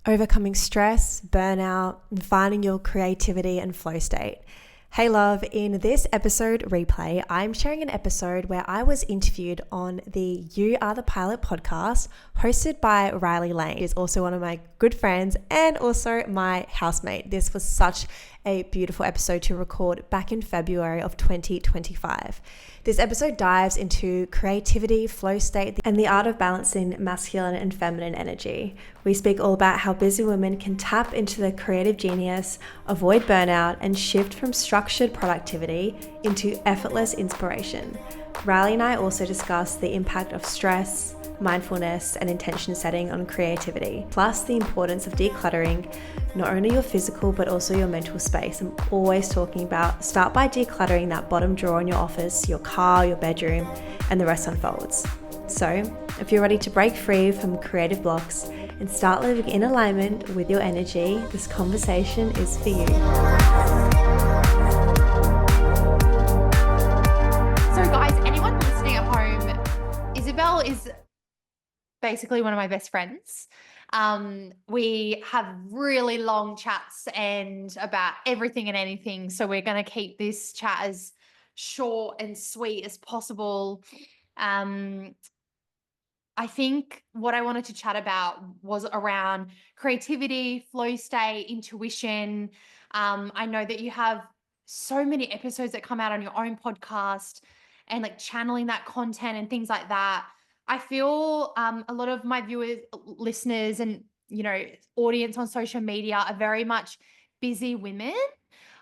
overcoming stress, burnout, and finding your creativity and flow state. Hey love, in this episode replay, I'm sharing an episode where I was interviewed on the You Are the Pilot podcast hosted by Riley Lane, who is also one of my good friends and also my housemate. This was such a beautiful episode to record back in February of 2025. This episode dives into creativity, flow state, and the art of balancing masculine and feminine energy. We speak all about how busy women can tap into their creative genius, avoid burnout, and shift from structured productivity into effortless inspiration. Riley and I also discuss the impact of stress, mindfulness, and intention setting on creativity, plus the importance of decluttering not only your physical but also your mental space. I'm always talking about start by decluttering that bottom drawer in your office, your car, your bedroom, and the rest unfolds. So if you're ready to break free from creative blocks and start living in alignment with your energy, this conversation is for you. So guys, anyone listening at home, Isabel is basically one of my best friends. We have really long chats and about everything and anything. So we're going to keep this chat as short and sweet as possible. I think what I wanted to chat about was around creativity, flow state, intuition. I know that you have so many episodes that come out on your own podcast and like channeling that content and things like that. I feel a lot of my viewers, listeners, and audience on social media are very much busy women.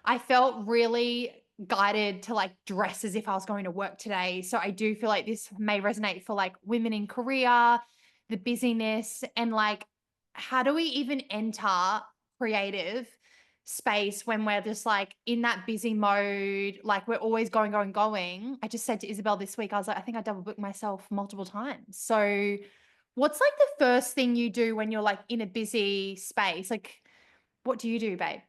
I felt really guided to like dress as if I was going to work today. So I do feel like this may resonate for like women in career, the busyness, and like how do we even enter creative space when we're just like in that busy mode, like we're always going, going, going. I just said to Isabel this week, I was like, I think I double booked myself multiple times. So what's like the first thing you do when you're like in a busy space? Like, what do you do, babe?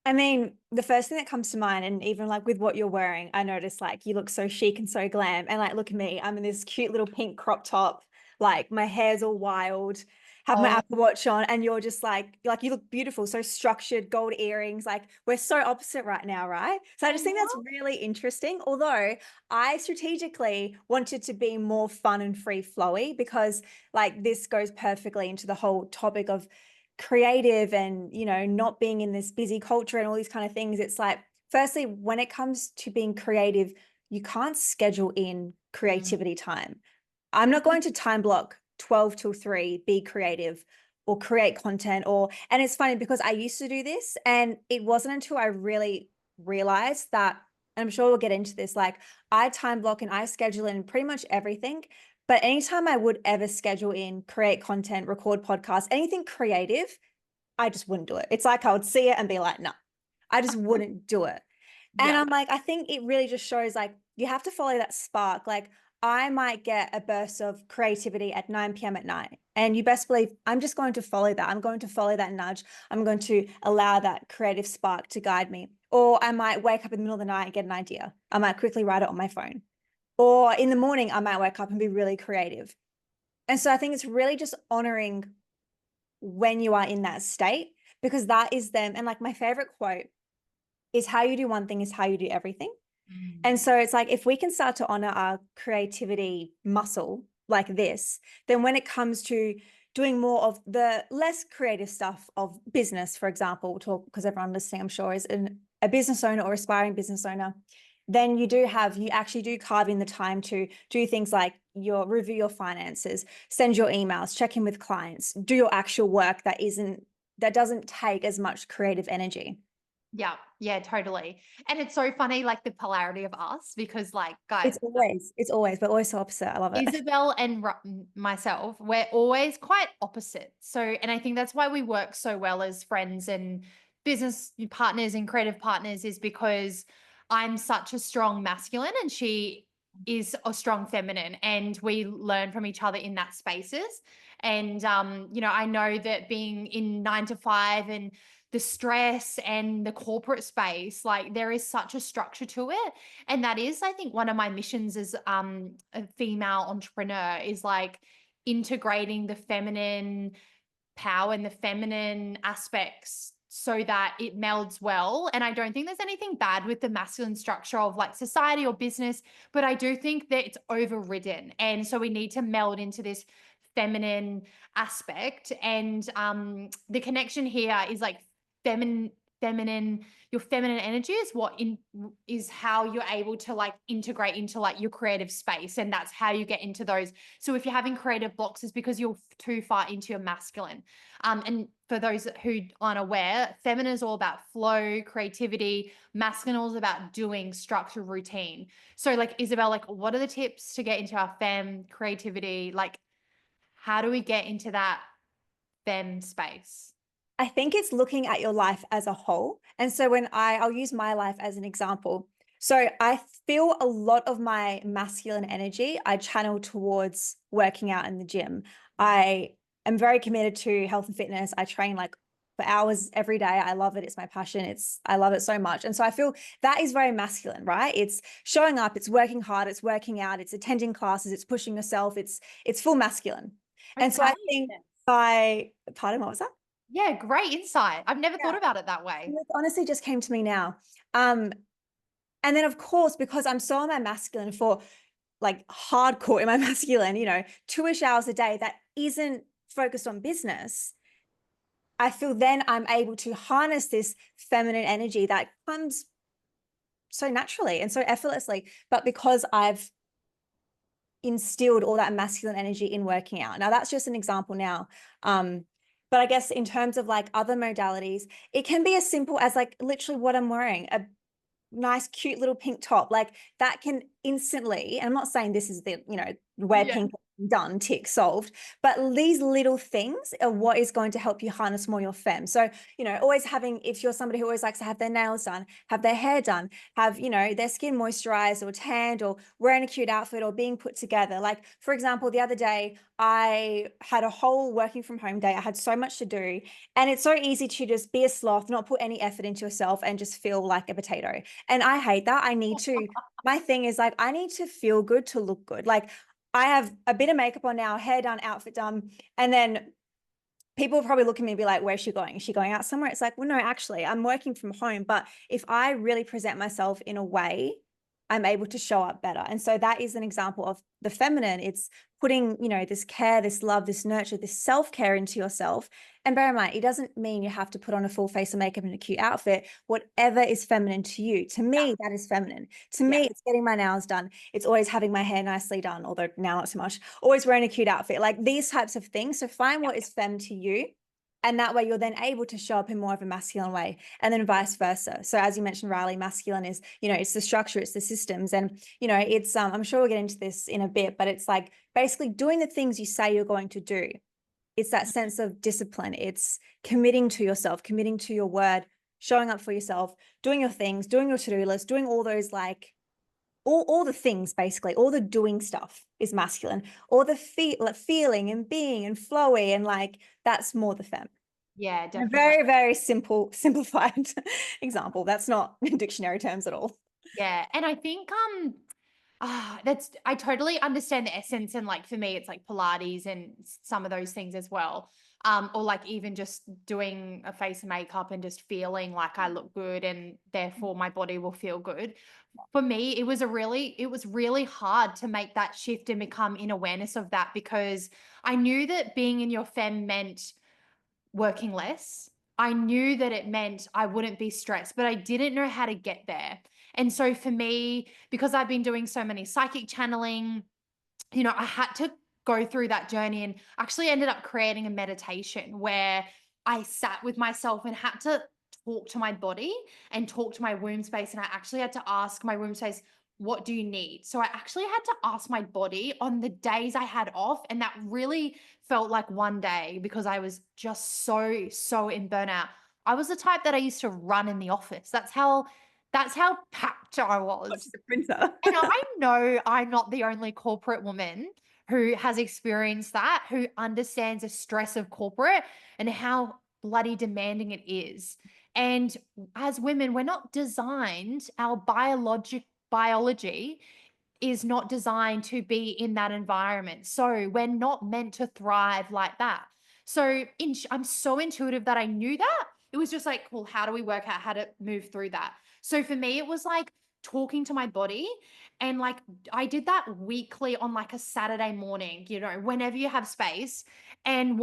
I mean, the first thing that comes to mind, and even like with what you're wearing, I noticed like you look so chic and so glam. And like, look at me, I'm in this cute little pink crop top, like my hair's all wild, have my Oh, Apple Watch on, and you're just like you look beautiful, so structured, gold earrings. Like we're so opposite right now, right? So I I just think that's know. really interesting. Although I strategically wanted to be more fun and free flowy because like this goes perfectly into the whole topic of creative and not being in this busy culture and all these kind of things. It's like, firstly, when it comes to being creative, you can't schedule in creativity time. I'm not going to time block 12 till 3, be creative or create content. And it's funny because I used to do this, and it wasn't until I really realized that, and I'm sure we'll get into this, like I time block and I schedule in pretty much everything. But anytime I would ever schedule in, create content, record podcasts, anything creative, I just wouldn't do it. It's like I would see it and be like, no, I just wouldn't do it. And Yeah. I'm like, I think it really just shows like you have to follow that spark. Like I might get a burst of creativity at 9 p.m. at night. And you best believe I'm just going to follow that. I'm going to follow that nudge. I'm going to allow that creative spark to guide me. Or I might wake up in the middle of the night and get an idea. I might quickly write it on my phone. Or in the morning, I might wake up and be really creative. And so I think it's really just honoring when you are in that state, because that is them. And like my favorite quote is, how you do one thing is how you do everything. And so it's like, if we can start to honor our creativity muscle like this, then when it comes to doing more of the less creative stuff of business, for example, we'll talk because everyone listening, I'm sure, is a business owner or aspiring business owner, then you actually do carve in the time to do things like review your finances, send your emails, check in with clients, do your actual work that doesn't take as much creative energy. Yeah, yeah, totally. And it's so funny, like the polarity of us, because like, guys, But always so opposite. I love it. Isabel and myself, we're always quite opposite. So, and I think that's why we work so well as friends and business partners and creative partners, is because I'm such a strong masculine and she is a strong feminine, and we learn from each other in that spaces. And I know that being in 9 to 5 and the stress and the corporate space, like there is such a structure to it. And that is, I think, one of my missions as a female entrepreneur is like integrating the feminine power and the feminine aspects so that it melds well. And I don't think there's anything bad with the masculine structure of like society or business, but I do think that it's overridden. And so we need to meld into this feminine aspect. And the connection here is like feminine, your feminine energy is how you're able to like integrate into like your creative space. And that's how you get into those. So if you're having creative blocks, it's because you're too far into your masculine. And for those who aren't aware, feminine is all about flow, creativity. Masculine is about doing, structure, routine. So like Isabel, like what are the tips to get into our femme creativity? Like how do we get into that femme space? I think it's looking at your life as a whole. And so I'll use my life as an example. So I feel a lot of my masculine energy I channel towards working out in the gym. I am very committed to health and fitness. I train like for hours every day. I love it. It's my passion. I love it so much. And so I feel that is very masculine, right? It's showing up, it's working hard, it's working out, it's attending classes, it's pushing yourself. It's full masculine. And so I think pardon, what was that? Yeah, great insight. I've never thought Yeah. about it that way. It honestly just came to me now. And then of course, because I'm so in my masculine for like hardcore in my masculine, 2-ish hours a day that isn't focused on business, I feel then I'm able to harness this feminine energy that comes so naturally and so effortlessly. But because I've instilled all that masculine energy in working out. Now that's just an example now. But I guess in terms of like other modalities, it can be as simple as like literally what I'm wearing, a nice, cute little pink top. Like that can instantly, and I'm not saying this is the, wear pink, done, tick, solved, but these little things are what is going to help you harness more your femme. So, always having, if you're somebody who always likes to have their nails done, have their hair done, have, their skin moisturized or tanned or wearing a cute outfit or being put together. Like, for example, the other day, I had a whole working from home day. I had so much to do. And it's so easy to just be a sloth, not put any effort into yourself and just feel like a potato. And I hate that. My thing is like, I need to feel good to look good. Like I have a bit of makeup on now, hair done, outfit done. And then people will probably look at me and be like, where's she going? Is she going out somewhere? It's like, well, no, actually I'm working from home. But if I really present myself in a way, I'm able to show up better. And so that is an example of the feminine. It's putting, this care, this love, this nurture, this self-care into yourself. And bear in mind, it doesn't mean you have to put on a full face of makeup and a cute outfit. Whatever is feminine to you, to me, that is feminine. To me, it's getting my nails done. It's always having my hair nicely done, although now not so much. Always wearing a cute outfit, like these types of things. So find what is femme to you. And that way you're then able to show up in more of a masculine way, and then vice versa. So as you mentioned, Riley, masculine is, it's the structure, it's the systems. And, it's, I'm sure we'll get into this in a bit, but it's like basically doing the things you say you're going to do. It's that sense of discipline. It's committing to yourself, committing to your word, showing up for yourself, doing your things, doing your to-do list, doing all those like all the things, basically all the doing stuff is masculine. All the feeling and being and flowy and like that's more the femme. Yeah, definitely. A very, very simplified example. That's not in dictionary terms at all. Yeah. And I think I totally understand the essence, and like for me it's like Pilates and some of those things as well. Or like even just doing a face of makeup and just feeling like I look good and therefore my body will feel good. For me, it was really hard to make that shift and become in awareness of that, because I knew that being in your femme meant working less. I knew that it meant I wouldn't be stressed, but I didn't know how to get there. And so for me, because I've been doing so many psychic channeling, I had to go through that journey, and actually ended up creating a meditation where I sat with myself and had to talk to my body and talk to my womb space. And I actually had to ask my womb space, what do you need? So I actually had to ask my body on the days I had off. And that really felt like one day, because I was just so in burnout. I was the type that I used to run in the office. That's how packed I was. The printer. And I know I'm not the only corporate woman who has experienced that, who understands the stress of corporate and how bloody demanding it is. And as women, we're not designed, our biology is not designed to be in that environment. So we're not meant to thrive like that. So I'm so intuitive that I knew that. It was just like, well, how do we work out how to move through that? So for me, it was like talking to my body, and like I did that weekly on like a Saturday morning, whenever you have space. And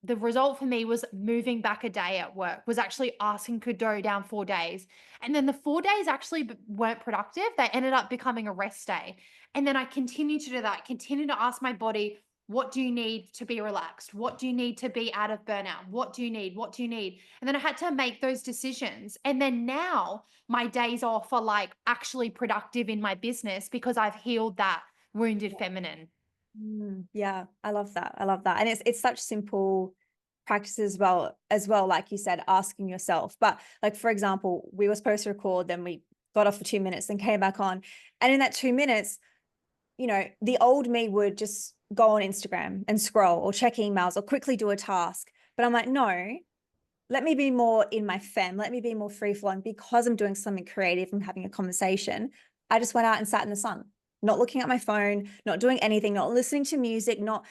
the result for me was moving back a day at work, was actually asking could go down 4 days. And then the 4 days actually weren't productive. They ended up becoming a rest day. And then I continued to do that, continue to ask my body, what do you need to be relaxed? What do you need to be out of burnout? What do you need? What do you need? And then I had to make those decisions. And then now my days off are like actually productive in my business because I've healed that wounded feminine. Yeah, I love that. I love that. And it's such simple practices as well, like you said, asking yourself. But like, for example, we were supposed to record, then we got off for 2 minutes, then came back on. And in that 2 minutes, the old me would just go on Instagram and scroll or check emails or quickly do a task. But I'm like, no, let me be more in my fem. Let me be more free flowing because I'm doing something creative and having a conversation. I just went out and sat in the sun, not looking at my phone, not doing anything, not listening to music, not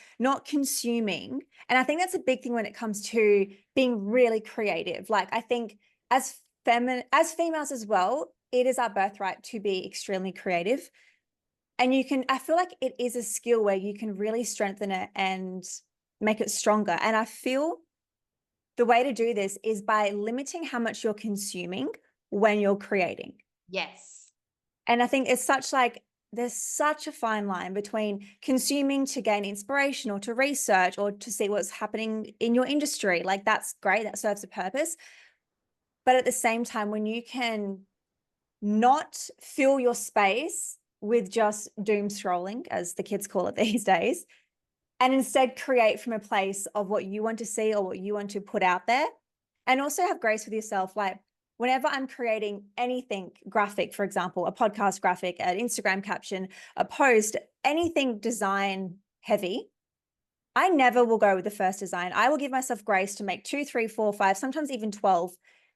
consuming. And I think that's a big thing when it comes to being really creative. Like I think as females as well, it is our birthright to be extremely creative. And I feel like it is a skill where you can really strengthen it and make it stronger. And I feel the way to do this is by limiting how much you're consuming when you're creating. Yes. And I think there's such a fine line between consuming to gain inspiration or to research or to see what's happening in your industry. Like that's great, that serves a purpose. But at the same time, when you can not fill your space with just doom scrolling, as the kids call it these days, and instead create from a place of what you want to see or what you want to put out there, and also have grace with yourself. Like whenever I'm creating anything graphic, for example, a podcast graphic, an Instagram caption, a post, anything design heavy, I never will go with the first design. I will give myself grace to make 2, 3, 4, 5, sometimes even 12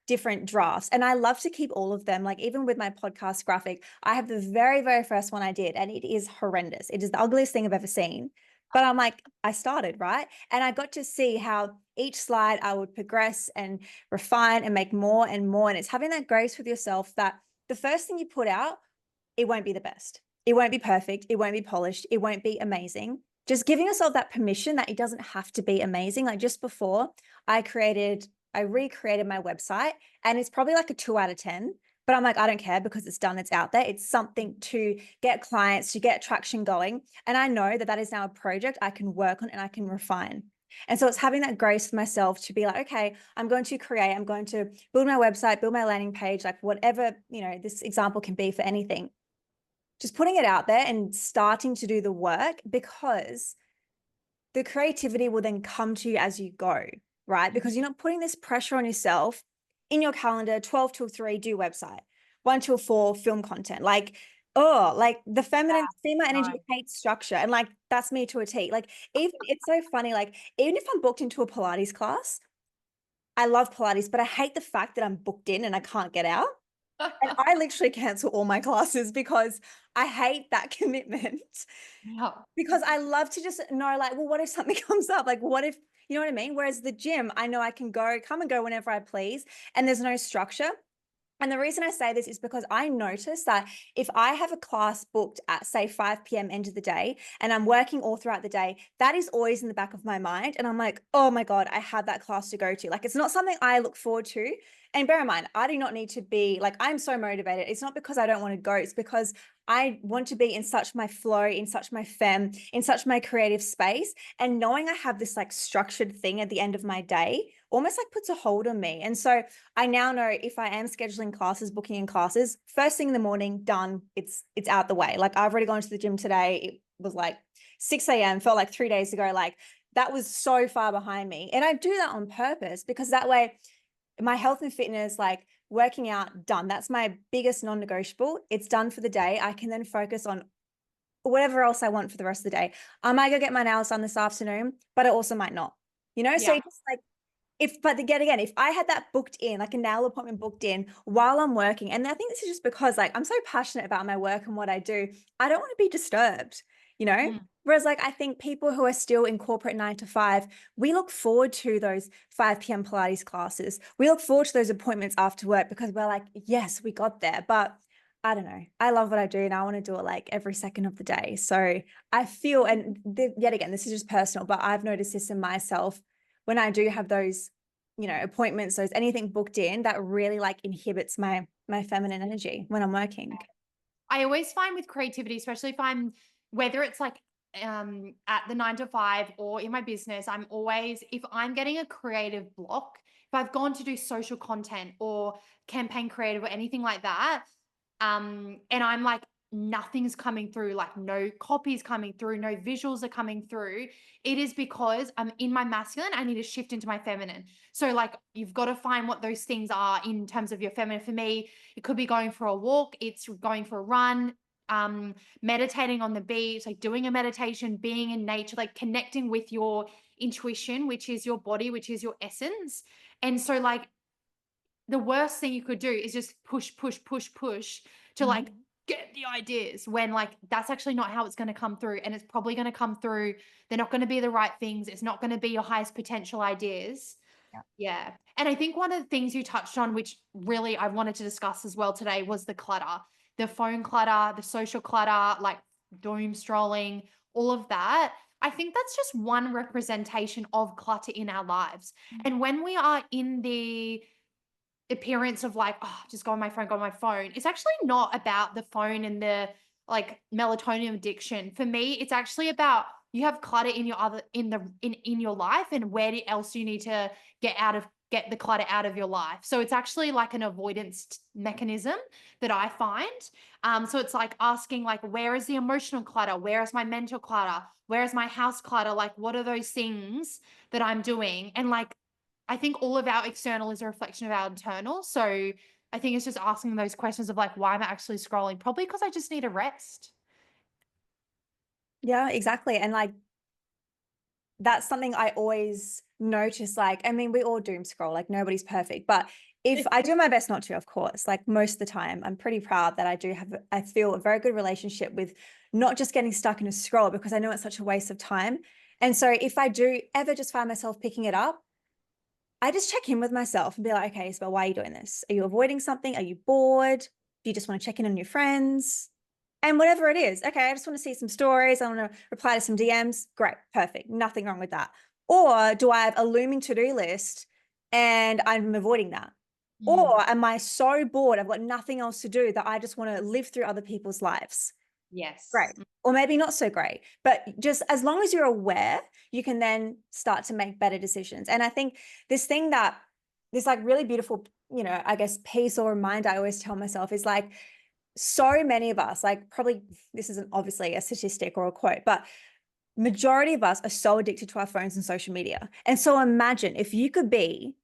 different drafts. And I love to keep all of them. Like even with my podcast graphic, I have the very, very first one I did, and it is horrendous. It is the ugliest thing I've ever seen. But I'm like, I started, right? And I got to see how each slide I would progress and refine and make more and more. And it's having that grace with yourself that the first thing you put out, it won't be the best. It won't be perfect. It won't be polished. It won't be amazing. Just giving yourself that permission that it doesn't have to be amazing. Like just before I recreated my website, and it's probably like a 2 out of 10, but I'm like, I don't care because it's done, it's out there. It's something to get clients, to get traction going. And I know that is now a project I can work on and I can refine. And so it's having that grace for myself to be like, okay, I'm going to build my website, build my landing page, like whatever, this example can be for anything. Just putting it out there and starting to do the work, because the creativity will then come to you as you go, right? Because you're not putting this pressure on yourself in your calendar, 12 till 3, do website, 1 till 4, film content. Like, like the female energy hates structure. And like, that's me to a T. Like, even it's so funny. Like, even if I'm booked into a Pilates class, I love Pilates, but I hate the fact that I'm booked in and I can't get out. And I literally cancel all my classes because I hate that commitment. Yeah. Because I love to just know, like, well, what if something comes up? Like, what if, you know what I mean? Whereas the gym, I know I can come and go whenever I please, and there's no structure. And the reason I say this is because I notice that if I have a class booked at, say, 5 p.m. end of the day, and I'm working all throughout the day, that is always in the back of my mind. And I'm like, oh my God, I had that class to go to. Like, it's not something I look forward to. And bear in mind, I do not need to be like, I'm so motivated. It's not because I don't want to go. It's because I want to be in such my flow, in such my fem, in such my creative space. And knowing I have this like structured thing at the end of my day almost like puts a hold on me. And so I now know if I am scheduling classes, booking in classes, first thing in the morning, done, it's out the way. Like I've already gone to the gym today. It was like 6 a.m., felt like 3 days ago. Like that was so far behind me. And I do that on purpose because that way my health and fitness, like working out, done. That's my biggest non-negotiable. It's done for the day. I can then focus on whatever else I want for the rest of the day. I might go get my nails done this afternoon, but I also might not, So just like, if I had that booked in, like a nail appointment booked in while I'm working, and I think this is just because like I'm so passionate about my work and what I do, I don't want to be disturbed, Whereas like I think people who are still in corporate 9 to 5, we look forward to those 5 p.m. Pilates classes. We look forward to those appointments after work because we're like, yes, we got there. But I don't know. I love what I do and I want to do it like every second of the day. So I feel, and yet again, this is just personal, but I've noticed this in myself when I do have those, appointments, those anything booked in, that really like inhibits my feminine energy when I'm working. I always find with creativity, especially if I'm, whether it's like at the 9 to 5 or in my business, I'm always, if I'm getting a creative block, if I've gone to do social content or campaign creative or anything like that, and I'm like, nothing's coming through, like no copies coming through, no visuals are coming through, it is because I'm in my masculine. I need to shift into my feminine. So like you've got to find what those things are in terms of your feminine. For me, it could be going for a walk, it's going for a run, meditating on the beach, like doing a meditation, being in nature, like connecting with your intuition, which is your body, which is your essence. And so like the worst thing you could do is just push, push, push, push to like get the ideas when like that's actually not how it's going to come through. And it's probably going to come through. They're not going to be the right things. It's not going to be your highest potential ideas. Yeah. Yeah. And I think one of the things you touched on, which really I wanted to discuss as well today, was the clutter, the phone clutter, the social clutter, like doom strolling, all of that. I think that's just one representation of clutter in our lives. And when we are in the appearance of like, oh, just go on my phone, go on my phone. It's actually not about the phone and the like melatonin addiction. For me, it's actually about you have clutter in your other in your life, and else do you need to get the clutter out of your life. So it's actually like an avoidance mechanism that I find. So it's like asking like, where is the emotional clutter? Where is my mental clutter? Where is my house clutter? Like, what are those things that I'm doing? And like I think all of our external is a reflection of our internal. So I think it's just asking those questions of like, why am I actually scrolling? Probably because I just need a rest. Yeah, exactly. And like that's something I always notice. Like, I mean, we all doom scroll, like nobody's perfect, but if I do my best not to, of course, like most of the time, I'm pretty proud that I feel a very good relationship with not just getting stuck in a scroll, because I know it's such a waste of time. And so if I do ever just find myself picking it up, I just check in with myself and be like, okay, Isabel, why are you doing this? Are you avoiding something? Are you bored? Do you just want to check in on your friends? And whatever it is, okay, I just want to see some stories. I want to reply to some DMs. Great, perfect. Nothing wrong with that. Or do I have a looming to-do list and I'm avoiding that? Or am I so bored, I've got nothing else to do, that I just want to live through other people's lives? Yes. Great. Or maybe not so great. But just as long as you're aware, you can then start to make better decisions. And I think this like really beautiful, I guess piece or reminder I always tell myself is like, so many of us, like probably this isn't obviously a statistic or a quote, but majority of us are so addicted to our phones and social media. And so imagine if you could be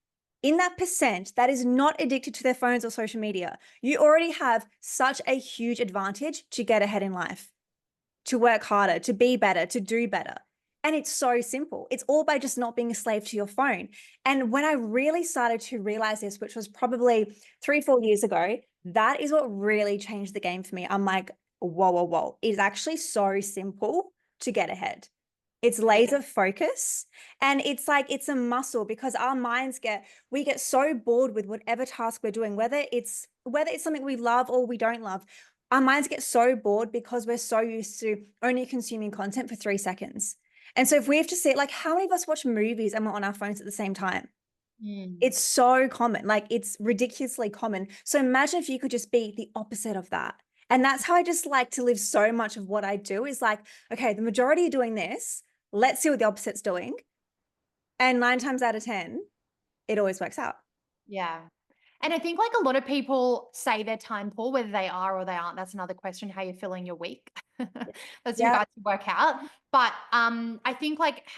in that percent that is not addicted to their phones or social media. You already have such a huge advantage to get ahead in life, to work harder, to be better, to do better. And it's so simple. It's all by just not being a slave to your phone. And when I really started to realize this, which was probably 3-4 years ago, that is what really changed the game for me. I'm like, whoa, whoa, whoa. It's actually so simple to get ahead. It's laser focus. And it's like, it's a muscle, because our minds we get so bored with whatever task we're doing, whether it's something we love or we don't love. Our minds get so bored because we're so used to only consuming content for 3 seconds. And so if we have to see it, like how many of us watch movies and we're on our phones at the same time? It's so common, like it's ridiculously common. So imagine if you could just be the opposite of that. And that's how I just like to live so much of what I do, is like, okay, the majority are doing this. Let's see what the opposite's doing. And 9 times out of 10, it always works out. Yeah. And I think like a lot of people say they're time poor, whether they are or they aren't. That's another question, how you're feeling your week. That's you guys to work out. But I think like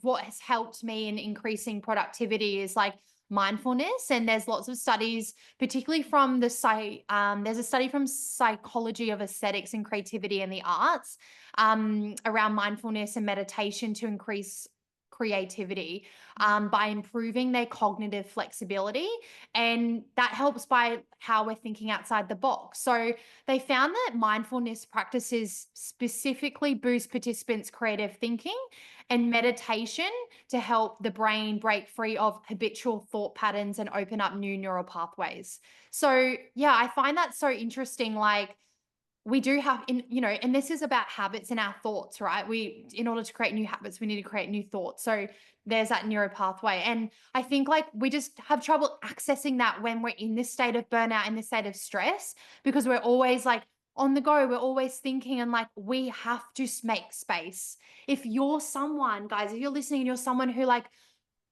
what has helped me in increasing productivity is like mindfulness. And there's lots of studies, particularly from there's a study from psychology of aesthetics and creativity and the arts around mindfulness and meditation to increase creativity by improving their cognitive flexibility. And that helps by how we're thinking outside the box. So they found that mindfulness practices specifically boost participants' creative thinking, and meditation to help the brain break free of habitual thought patterns and open up new neural pathways. So yeah, I find that so interesting. Like, we do have and this is about habits and our thoughts, right? In order to create new habits, we need to create new thoughts. So there's that neuro pathway. And I think like we just have trouble accessing that when we're in this state of burnout, in this state of stress, because we're always like on the go, we're always thinking, and like we have to make space. If you're someone, guys, if you're listening and you're someone who like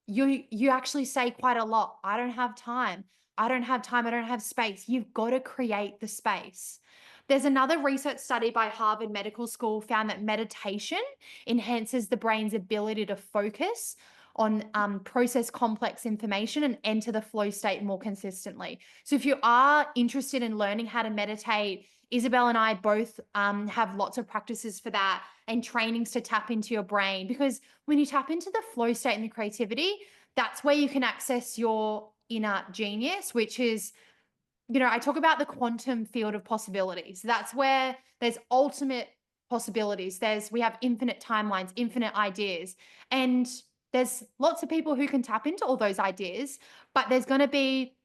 you actually say quite a lot, I don't have time. I don't have time. I don't have space. You've got to create the space. There's another research study by Harvard Medical School found that meditation enhances the brain's ability to focus on process complex information and enter the flow state more consistently. So if you are interested in learning how to meditate, Isabel and I both have lots of practices for that and trainings to tap into your brain, because when you tap into the flow state and the creativity, that's where you can access your inner genius, which is, I talk about the quantum field of possibilities. That's where there's ultimate possibilities. We have infinite timelines, infinite ideas, and there's lots of people who can tap into all those ideas, but there's going to be,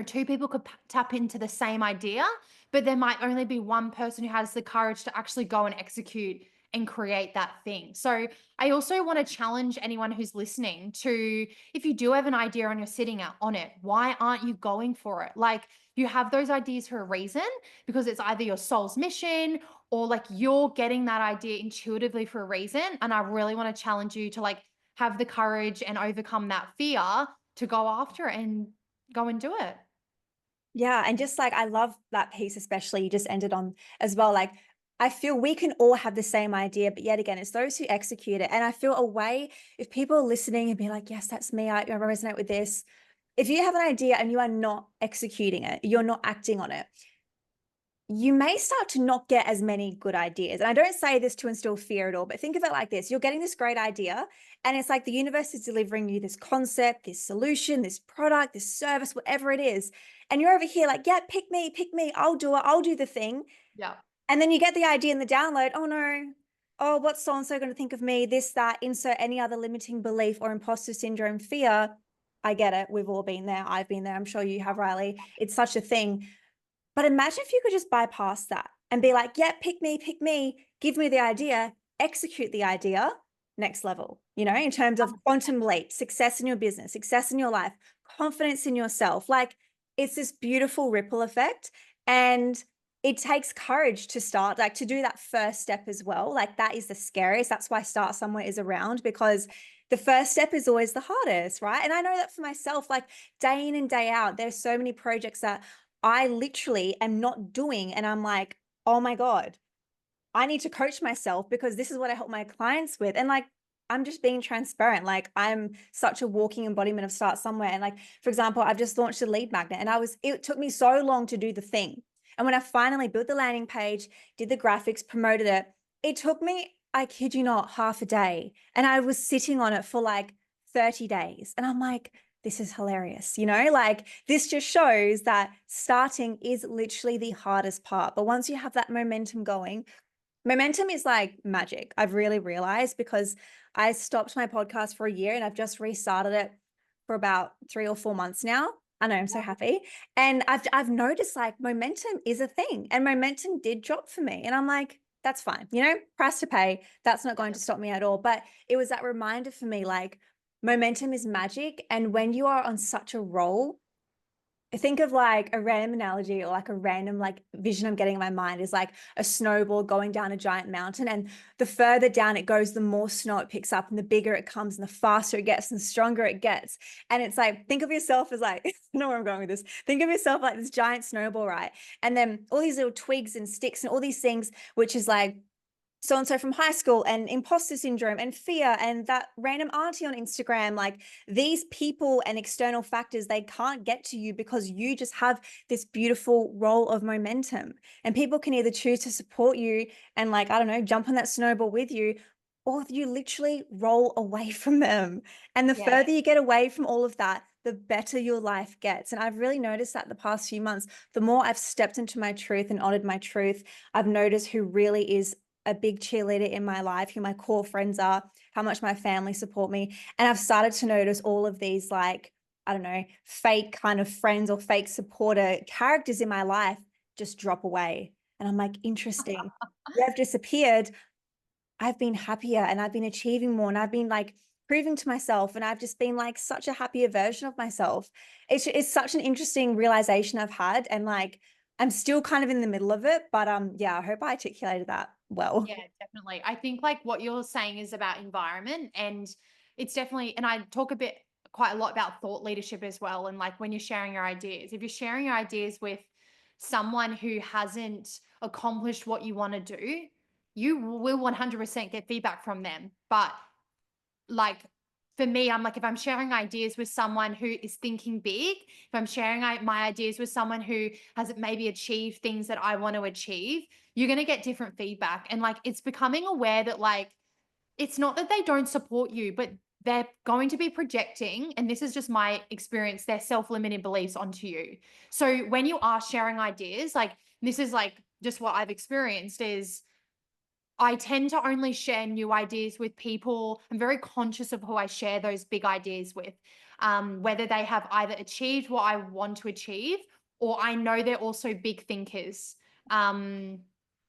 two people could tap into the same idea, but there might only be one person who has the courage to actually go and execute and create that thing. So I also want to challenge anyone who's listening to, if you do have an idea and you're sitting on it, why aren't you going for it? Like, you have those ideas for a reason, because it's either your soul's mission or like you're getting that idea intuitively for a reason. And I really want to challenge you to like have the courage and overcome that fear to go after it and go and do it. Yeah. And just like, I love that piece, especially you just ended on as well. Like, I feel we can all have the same idea, but yet again, it's those who execute it. And I feel a way, if people are listening and be like, yes, that's me, I resonate with this. If you have an idea and you are not executing it, you're not acting on it, you may start to not get as many good ideas. And I don't say this to instill fear at all, but think of it like this. You're getting this great idea, and it's like the universe is delivering you this concept, this solution, this product, this service, whatever it is. And you're over here like, yeah, pick me, I'll do it. I'll do the thing. Yeah. And then you get the idea in the download. Oh no. Oh, what's so-and-so going to think of me? This, that, insert any other limiting belief or imposter syndrome, fear. I get it. We've all been there. I've been there. I'm sure you have, Riley. It's such a thing. But imagine if you could just bypass that and be like, yeah, pick me, give me the idea, execute the idea, next level, in terms of quantum leap, success in your business, success in your life, confidence in yourself. Like, it's this beautiful ripple effect. And it takes courage to start, like to do that first step as well. Like, that is the scariest. That's why Start Somewhere is around, because the first step is always the hardest, right? And I know that for myself, like day in and day out, there's so many projects that I literally am not doing. And I'm like, oh my God, I need to coach myself, because this is what I help my clients with. And like, I'm just being transparent. Like, I'm such a walking embodiment of Start Somewhere. And like, for example, I've just launched a lead magnet, and it took me so long to do the thing. And when I finally built the landing page, did the graphics, promoted it, it took me, I kid you not, half a day. And I was sitting on it for like 30 days. And I'm like, this is hilarious. Like, this just shows that starting is literally the hardest part. But once you have that momentum going, momentum is like magic. I've really realized, because I stopped my podcast for a year and I've just restarted it for about 3 or 4 months now. I know, I'm so happy. And I've noticed like momentum is a thing, and momentum did drop for me. And I'm like, that's fine. Price to pay. That's not going to stop me at all. But it was that reminder for me, like, momentum is magic. And when you are on such a roll, think of like a random analogy, or like a random like vision I'm getting in my mind is like a snowball going down a giant mountain. And the further down it goes, the more snow it picks up, and the bigger it comes, and the faster it gets, and the stronger it gets. And it's like, think of yourself as like, I know where I'm going with this. Think of yourself like this giant snowball, right? And then all these little twigs and sticks and all these things, which is like so-and-so from high school, and imposter syndrome and fear, and that random auntie on Instagram, like these people and external factors, they can't get to you, because you just have this beautiful roll of momentum. And people can either choose to support you and like, I don't know, jump on that snowball with you, or you literally roll away from them. And the Yeah. further you get away from all of that, the better your life gets. And I've really noticed that the past few months, the more I've stepped into my truth and honored my truth, I've noticed who really is a big cheerleader in my life, who my core friends are, how much my family support me. And I've started to notice all of these, like, I don't know, fake kind of friends or fake supporter characters in my life just drop away. And I'm like, interesting. They've disappeared. I've been happier and I've been achieving more and I've been like proving to myself and I've just been like such a happier version of myself. It's such an interesting realization I've had, and like I'm still kind of in the middle of it, but yeah, I hope I articulated that well. Yeah, definitely. I think like what you're saying is about environment, and it's definitely, and I talk quite a lot about thought leadership as well. And like when you're sharing your ideas, if you're sharing your ideas with someone who hasn't accomplished what you want to do, you will 100% get feedback from them. But like for me, I'm like, if I'm sharing ideas with someone who is thinking big, if I'm sharing my ideas with someone who has maybe achieved things that I want to achieve, you're going to get different feedback. And like, it's becoming aware that like, it's not that they don't support you, but they're going to be projecting, and this is just my experience, their self-limiting beliefs onto you. So when you are sharing ideas, like this is like just what I've experienced is I tend to only share new ideas with people. I'm very conscious of who I share those big ideas with, whether they have either achieved what I want to achieve or I know they're also big thinkers. Um,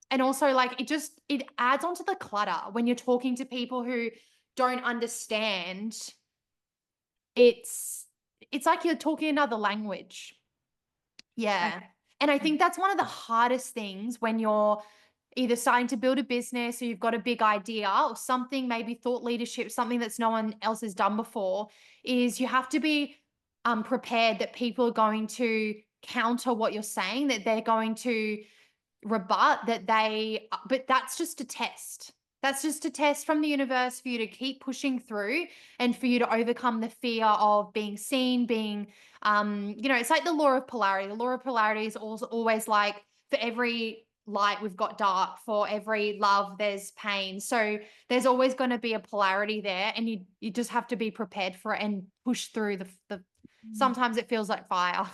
and also, like, it adds onto the clutter when you're talking to people who don't understand. It's it's like you're talking another language. Yeah. And I think that's one of the hardest things when you're either starting to build a business or you've got a big idea or something, maybe thought leadership, something that's no one else has done before, is you have to be prepared that people are going to counter what you're saying, that they're going to rebut, but that's just a test. That's just a test from the universe for you to keep pushing through and for you to overcome the fear of being seen, being, it's like the law of polarity. The law of polarity is also always like for every light, we've got dark. For every love, there's pain. So there's always going to be a polarity there, and you just have to be prepared for it and push through the sometimes it feels like fire.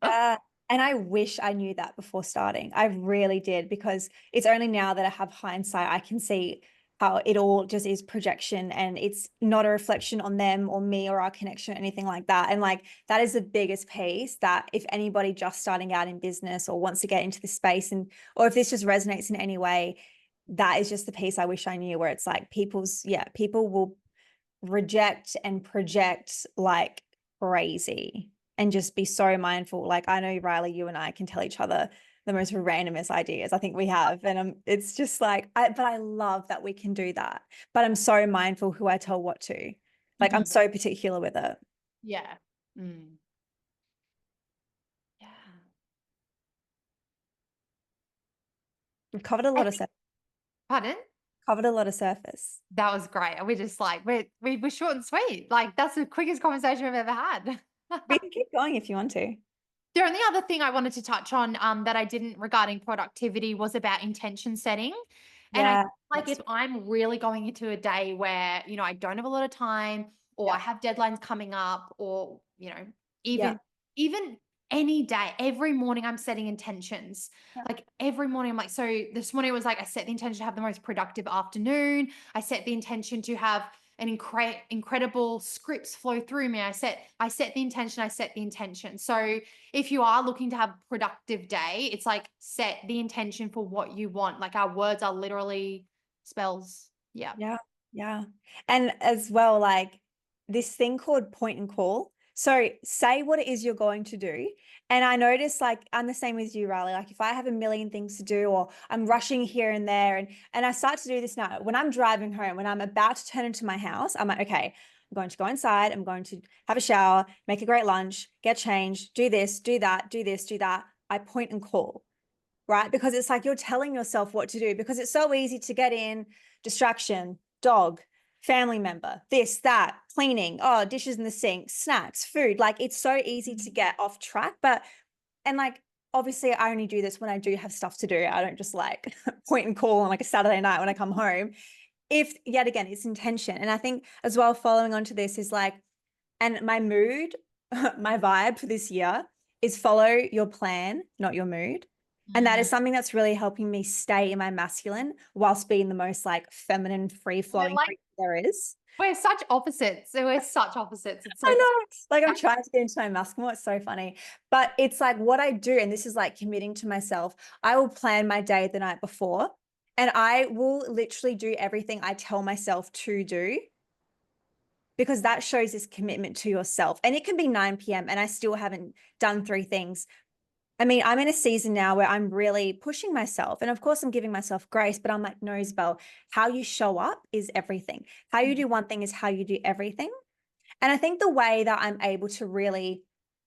Yeah. And I wish I knew that before starting. I really did, because it's only now that I have hindsight, I can see how it all just is projection and it's not a reflection on them or me or our connection or anything like that. And like that is the biggest piece, that if anybody just starting out in business or wants to get into the space, and or if this just resonates in any way, that is just the piece I wish I knew, where it's like people will reject and project like crazy, and just be so mindful. Like I know, Riley, you and I can tell each other the most randomest ideas I think we have. And it's just like, but I love that we can do that. But I'm so mindful who I tell what to. Like I'm Mhm. so particular with it. Yeah. Mm. Yeah. We've covered a I lot of think, surface. pardon? Covered a lot of surface. That was great. We're just like, we're short and sweet. Like that's the quickest conversation we've ever had. We can keep going if you want to. The only other thing I wanted to touch on that I didn't regarding productivity was about intention setting. And I Yeah. like if I'm really going into a day where, I don't have a lot of time or Yeah. I have deadlines coming up or, Yeah. even any day, every morning I'm setting intentions. Yeah. Like every morning I'm like, so this morning it was like I set the intention to have the most productive afternoon. I set the intention to have an incredible scripts flow through me. I set the intention. So if you are looking to have a productive day, it's like set the intention for what you want. Like our words are literally spells. Yeah. Yeah, yeah. And as well, like this thing called point and call. So say what it is you're going to do. And I notice, like I'm the same with you, Riley. Like if I have a million things to do or I'm rushing here and there, and I start to do this now. When I'm driving home, when I'm about to turn into my house, I'm like, okay, I'm going to go inside, I'm going to have a shower, make a great lunch, get changed, do this, do that, do this, do that. I point and call, right? Because it's like you're telling yourself what to do, because it's so easy to get in distraction, dog, family member, this, that, cleaning, oh, dishes in the sink, snacks, food. Like it's so easy to get off track. And like, obviously I only do this when I do have stuff to do. I don't just like point and call on like a Saturday night when I come home. if yet again, it's intention. And I think as well, following on to this is like, and my mood, my vibe for this year is follow your plan, not your mood. And that is something that's really helping me stay in my masculine whilst being the most like feminine, free flowing like, creature there is. we're such opposites. We're such opposites. It's so I know. Like I'm trying to get into my masculine. It's so funny. But it's like what I do, and this is like committing to myself. I will plan my day the night before, and I will literally do everything I tell myself to do, because that shows this commitment to yourself. And it can be 9 p.m. and I still haven't done 3 things. I mean, I'm in a season now where I'm really pushing myself. And of course, I'm giving myself grace, but I'm like, no, Isabel, how you show up is everything. How you do one thing is how you do everything. And I think the way that I'm able to really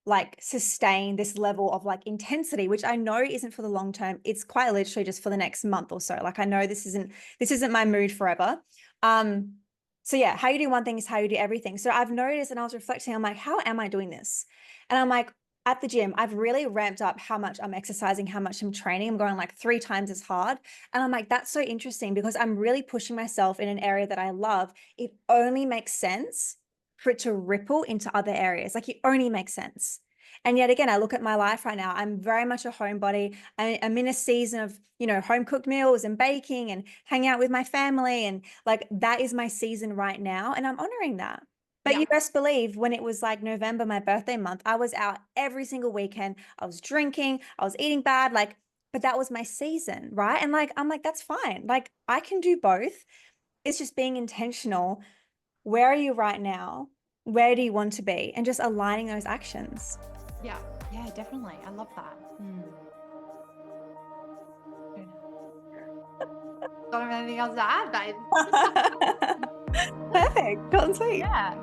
like sustain this level of like intensity, which I know isn't for the long term, it's quite literally just for the next month or so. Like I know this isn't my mood forever. So yeah, how you do one thing is how you do everything. So I've noticed, and I was reflecting, I'm like, how am I doing this? And I'm like, at the gym, I've really ramped up how much I'm exercising, how much I'm training. I'm going like 3 times as hard. And I'm like, that's so interesting because I'm really pushing myself in an area that I love. It only makes sense for it to ripple into other areas. Like it only makes sense. And yet again, I look at my life right now, I'm very much a homebody. I'm in a season of, home cooked meals and baking and hanging out with my family. And like, that is my season right now. And I'm honoring that. But you best believe when it was like November, my birthday month, I was out every single weekend. I was drinking, I was eating bad, but that was my season, right? And like, I'm like, that's fine. Like I can do both. It's just being intentional. Where are you right now? Where do you want to be? And just aligning those actions. Yeah, definitely. I love that. Don't have anything else to add, babe. Perfect. Short and sweet. Yeah.